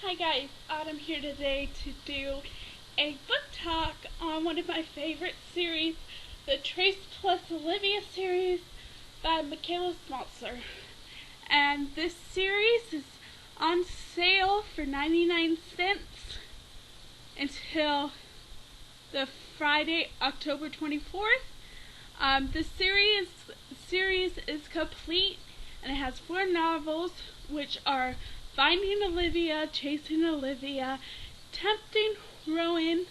Hi guys, Autumn here today to do a book talk on one of my favorite series, the Trace plus Olivia series by Michaela Smaltzer. And this series is on sale for 99 cents until the Friday, October 24th. The series is complete and it has 4 novels, which are Finding Olivia, Chasing Olivia, Tempting Rowan,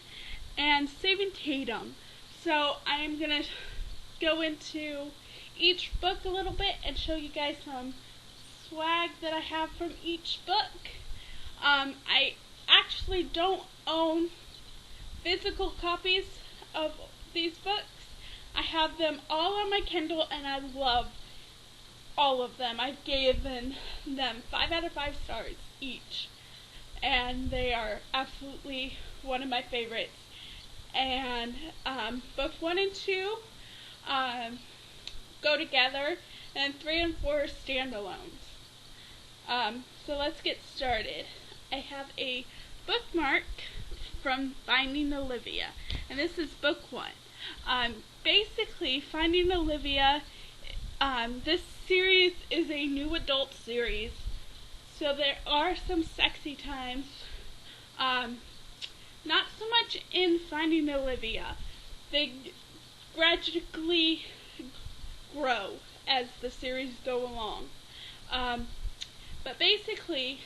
and Saving Tatum. So I am going to go into each book a little bit and show you guys some swag that I have from each book. I actually don't own physical copies of these books. I have them all on my Kindle and I love all of them. I've given them 5 out of 5 stars each, and they are absolutely one of my favorites. And book 1 and 2 go together, and 3 and 4 are standalones. So let's get started. I have a bookmark from Finding Olivia, and this is book 1. Basically, Finding Olivia, this series is a new adult series, so there are some sexy times. Not so much in Finding Olivia. They gradually grow as the series go along. But basically,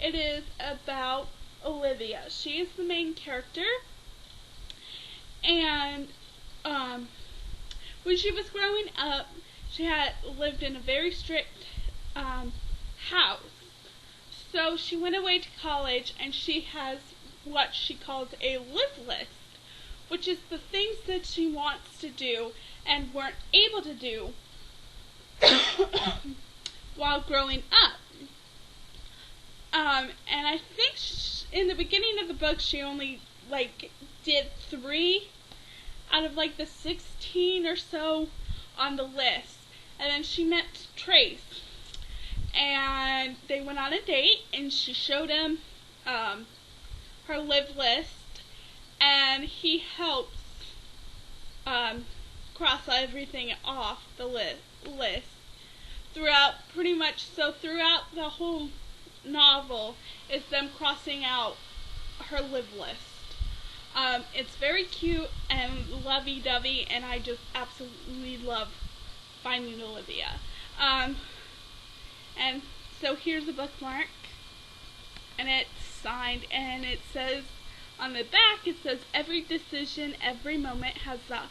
it is about Olivia. She is the main character, and when she was growing up, she had lived in a very strict house. So she went away to college, and she has what she calls a live list, which is the things that she wants to do and weren't able to do while growing up. And I think in the beginning of the book she only did 3 out of the 16 or so on the list. And then she met Trace, and they went on a date, and she showed him her live list, and he helps cross everything off the list throughout throughout the whole novel is them crossing out her live list. It's very cute and lovey-dovey, and I just absolutely love Finding Olivia. And so here's the bookmark, and it's signed, and it says on the back, it says, every decision, every moment has the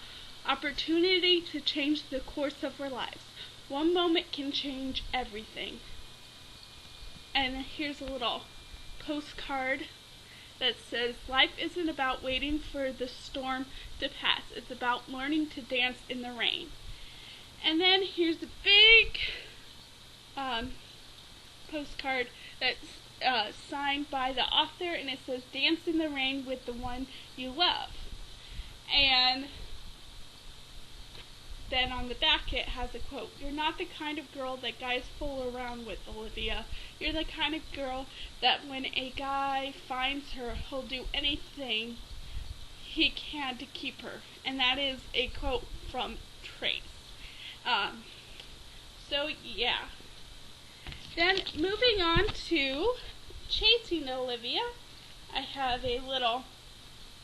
opportunity to change the course of our lives. One moment can change everything. And here's a little postcard that says, life isn't about waiting for the storm to pass. It's about learning to dance in the rain. And then here's a big postcard that's signed by the author, and it says, dance in the rain with the one you love. And then on the back it has a quote, you're not the kind of girl that guys fool around with, Olivia. You're the kind of girl that when a guy finds her, he'll do anything he can to keep her. And that is a quote from Trace. So yeah. Then moving on to Chasing Olivia, I have a little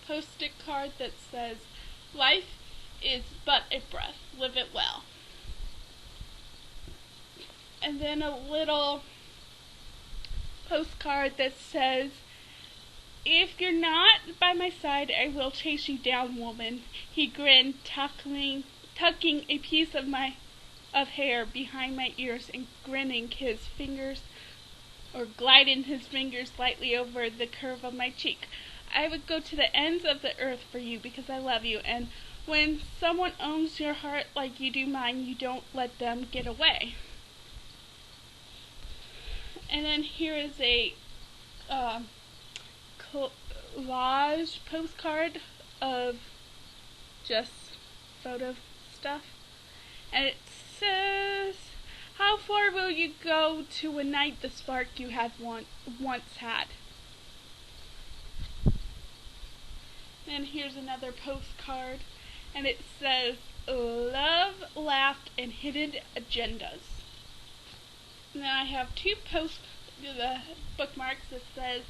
post-it card that says, life is but a breath, live it well. And then a little postcard that says, if you're not by my side, I will chase you down, woman. He grinned, tucking a piece of hair behind my ears and grinning his fingers, or gliding his fingers lightly over the curve of my cheek. I would go to the ends of the earth for you because I love you, and when someone owns your heart like you do mine, you don't let them get away. And then here is a collage postcard of just photo stuff, and it says, How far will you go to ignite the spark you had once had? And here's another postcard, and it says, love, laugh, and hidden agendas. And then I have two bookmarks that says,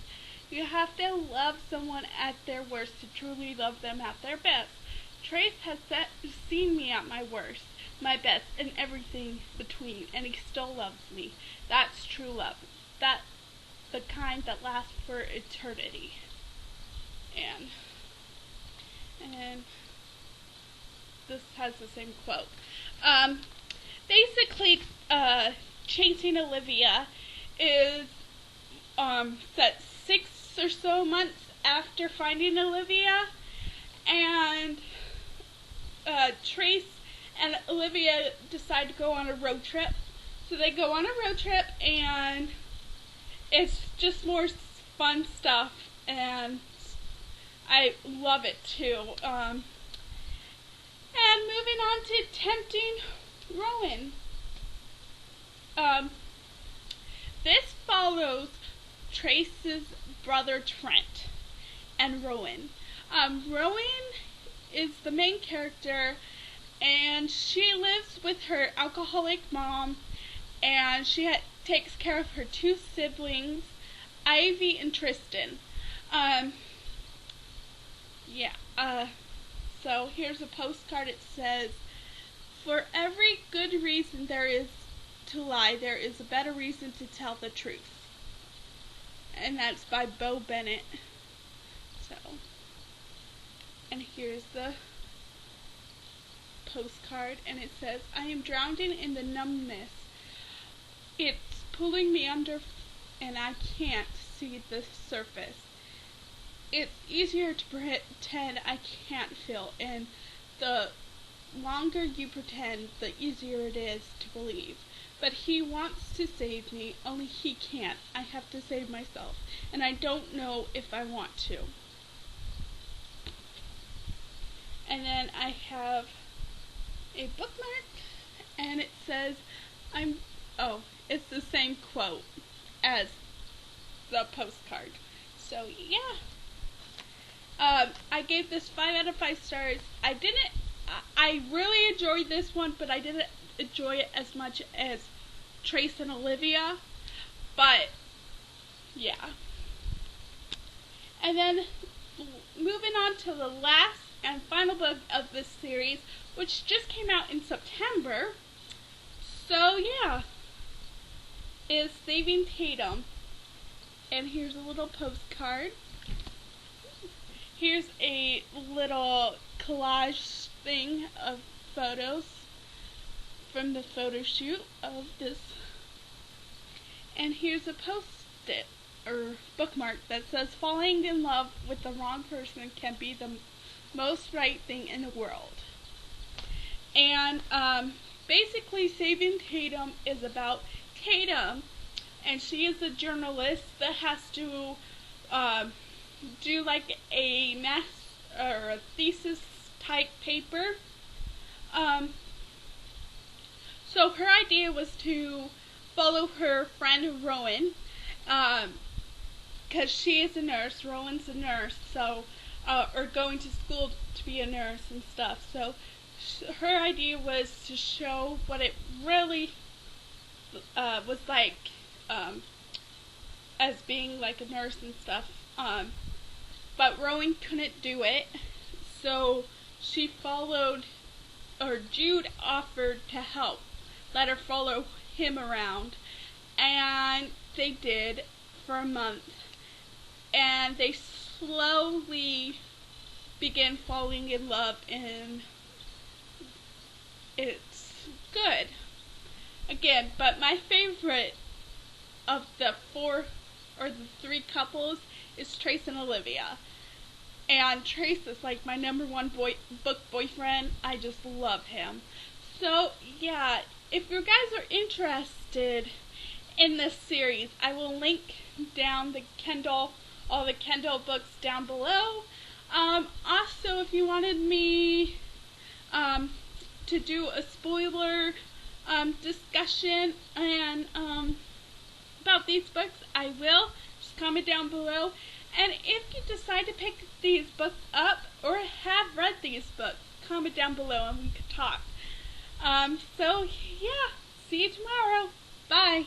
you have to love someone at their worst to truly love them at their best. Trace has seen me at my worst, my best, and everything between, and he still loves me. That's true love. That's the kind that lasts for eternity. And this has the same quote. Basically, Chasing Olivia is set 6 or so months after finding Olivia, and Trace and Olivia decide to go on a road trip. So they go on a road trip, and it's just more fun stuff, and I love it too. And moving on to Tempting Rowan. This follows Trace's brother Trent and Rowan. Rowan is the main character, and she lives with her alcoholic mom, and she takes care of her 2 siblings, Ivy and Tristan. So here's a postcard. It says, for every good reason there is to lie, there is a better reason to tell the truth. And that's by Bo Bennett. And here's the postcard, and it says, I am drowning in the numbness. It's pulling me under, and I can't see the surface. It's easier to pretend I can't feel, and the longer you pretend, the easier it is to believe. But he wants to save me, only he can't. I have to save myself, and I don't know if I want to. And then I have a bookmark, and it says, it's the same quote as the postcard. So yeah. I gave this 5 out of 5 stars. I really enjoyed this one, but I didn't enjoy it as much as Trace and Olivia. But yeah. And then moving on to the last and final book of this series, which just came out in September. So yeah, is Saving Tatum. And here's a little postcard. Here's a little collage thing of photos from the photo shoot of this. And here's a post-it or bookmark that says, falling in love with the wrong person can be the most right thing in the world. And basically Saving Tatum is about Tatum, and she is a journalist that has to do like a or a thesis type paper. So her idea was to follow her friend Rowan, because she is a nurse. Rowan's a nurse, so or going to school to be a nurse and stuff. So her idea was to show what it really was like as being like a nurse and stuff. But Rowan couldn't do it, so she followed, or Jude offered to help, let her follow him around, and they did for a month, and they slowly began falling in love, and it's good. Again, but my favorite of the 4 or the 3 couples is Trace and Olivia. And Trace is like my #1 book boyfriend. I just love him. So yeah, if you guys are interested in this series, I will link down all the Kindle books down below. Also, if you wanted me to do a spoiler discussion and about these books, I will. Just comment down below. And if you decide to pick these books up or have read these books, comment down below and we could talk. So yeah, see you tomorrow. Bye.